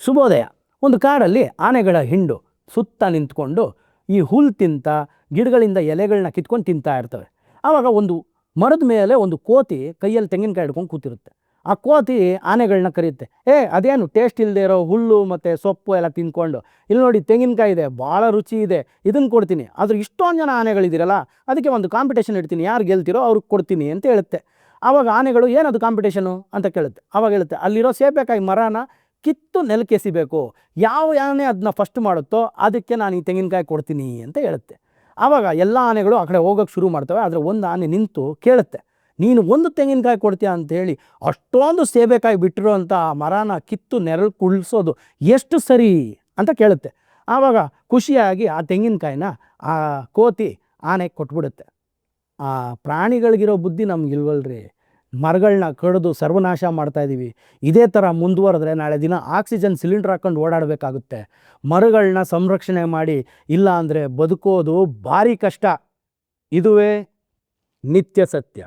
ಶುಭೋದಯ. ಒಂದು ಕಾಡಲ್ಲಿ ಆನೆಗಳ ಹಿಂಡು ಸುತ್ತ ನಿಂತ್ಕೊಂಡು ಈ ಹುಲ್ಲು ತಿಂತ ಗಿಡಗಳಿಂದ ಎಲೆಗಳನ್ನ ಕಿತ್ಕೊಂಡು ತಿಂತಾ ಇರ್ತವೆ. ಆವಾಗ ಒಂದು ಮರದ ಮೇಲೆ ಒಂದು ಕೋತಿ ಕೈಯಲ್ಲಿ ತೆಂಗಿನಕಾಯಿ ಹಿಡ್ಕೊಂಡು ಕೂತಿರುತ್ತೆ. ಆ ಕೋತಿ ಆನೆಗಳನ್ನ ಕರೆಯುತ್ತೆ, ಅದೇನು ಟೇಸ್ಟ್ ಇಲ್ಲದೆ ಇರೋ ಹುಲ್ಲು ಮತ್ತು ಸೊಪ್ಪು ಎಲ್ಲ ತಿಂದ್ಕೊಂಡು, ಇಲ್ಲಿ ನೋಡಿ ತೆಂಗಿನಕಾಯಿ ಇದೆ, ಭಾಳ ರುಚಿ ಇದೆ, ಇದನ್ನು ಕೊಡ್ತೀನಿ, ಆದ್ರೆ ಇಷ್ಟೊಂದು ಜನ ಆನೆಗಳಿದ್ದೀರಲ್ಲ, ಅದಕ್ಕೆ ಒಂದು ಕಾಂಪಿಟೇಷನ್ ಇಡ್ತೀನಿ, ಯಾರು ಗೆಲ್ತಿರೋ ಅವ್ರಿಗೆ ಕೊಡ್ತೀನಿ ಅಂತ ಹೇಳುತ್ತೆ. ಆವಾಗ ಆನೆಗಳು ಏನದು ಕಾಂಪಿಟೇಷನು ಅಂತ ಕೇಳುತ್ತೆ. ಆವಾಗ ಹೇಳುತ್ತೆ, ಅಲ್ಲಿರೋ ಸೇಬೆಕಾಯಿ ಮರನ ಕಿತ್ತು ನೆಲಕ್ಕೆ ಎಸಿಬೇಕು, ಯಾವ ಆನೆ ಅದನ್ನ ಫಸ್ಟ್ ಮಾಡುತ್ತೋ ಅದಕ್ಕೆ ನಾನು ಈ ತೆಂಗಿನಕಾಯಿ ಕೊಡ್ತೀನಿ ಅಂತ ಹೇಳುತ್ತೆ. ಆವಾಗ ಎಲ್ಲ ಆನೆಗಳು ಆ ಕಡೆ ಹೋಗೋಕ್ಕೆ ಶುರು ಮಾಡ್ತವೆ. ಆದರೆ ಒಂದು ಆನೆ ನಿಂತು ಕೇಳುತ್ತೆ, ನೀನು ಒಂದು ತೆಂಗಿನಕಾಯಿ ಕೊಡ್ತೀಯ ಅಂಥೇಳಿ ಅಷ್ಟೊಂದು ಸೇಬೆಕಾಯಿ ಬಿಟ್ಟಿರೋ ಅಂಥ ಆ ಮರನ ಕಿತ್ತು ನೆರಳು ಕುಳ್ಸೋದು ಎಷ್ಟು ಸರಿ ಅಂತ ಕೇಳುತ್ತೆ. ಆವಾಗ ಖುಷಿಯಾಗಿ ಆ ತೆಂಗಿನಕಾಯಿನ ಆ ಕೋತಿ ಆನೆಗೆ ಕೊಟ್ಬಿಡುತ್ತೆ. ಆ ಪ್ರಾಣಿಗಳಿಗಿರೋ ಬುದ್ಧಿ ನಮಗಿಲ್ವಲ್ರಿ. ಮರಗಳನ್ನ ಕಡಿದು ಸರ್ವನಾಶ ಮಾಡ್ತಾಯಿದ್ದೀವಿ. ಇದೇ ಥರ ಮುಂದುವರೆದ್ರೆ ನಾಳೆ ದಿನ ಆಕ್ಸಿಜನ್ ಸಿಲಿಂಡರ್ ಹಾಕ್ಕೊಂಡು ಓಡಾಡಬೇಕಾಗುತ್ತೆ. ಮರಗಳನ್ನ ಸಂರಕ್ಷಣೆ ಮಾಡಿ, ಇಲ್ಲ ಅಂದರೆ ಬದುಕೋದು ಭಾರಿ ಕಷ್ಟ. ಇದುವೇ ನಿತ್ಯ ಸತ್ಯ.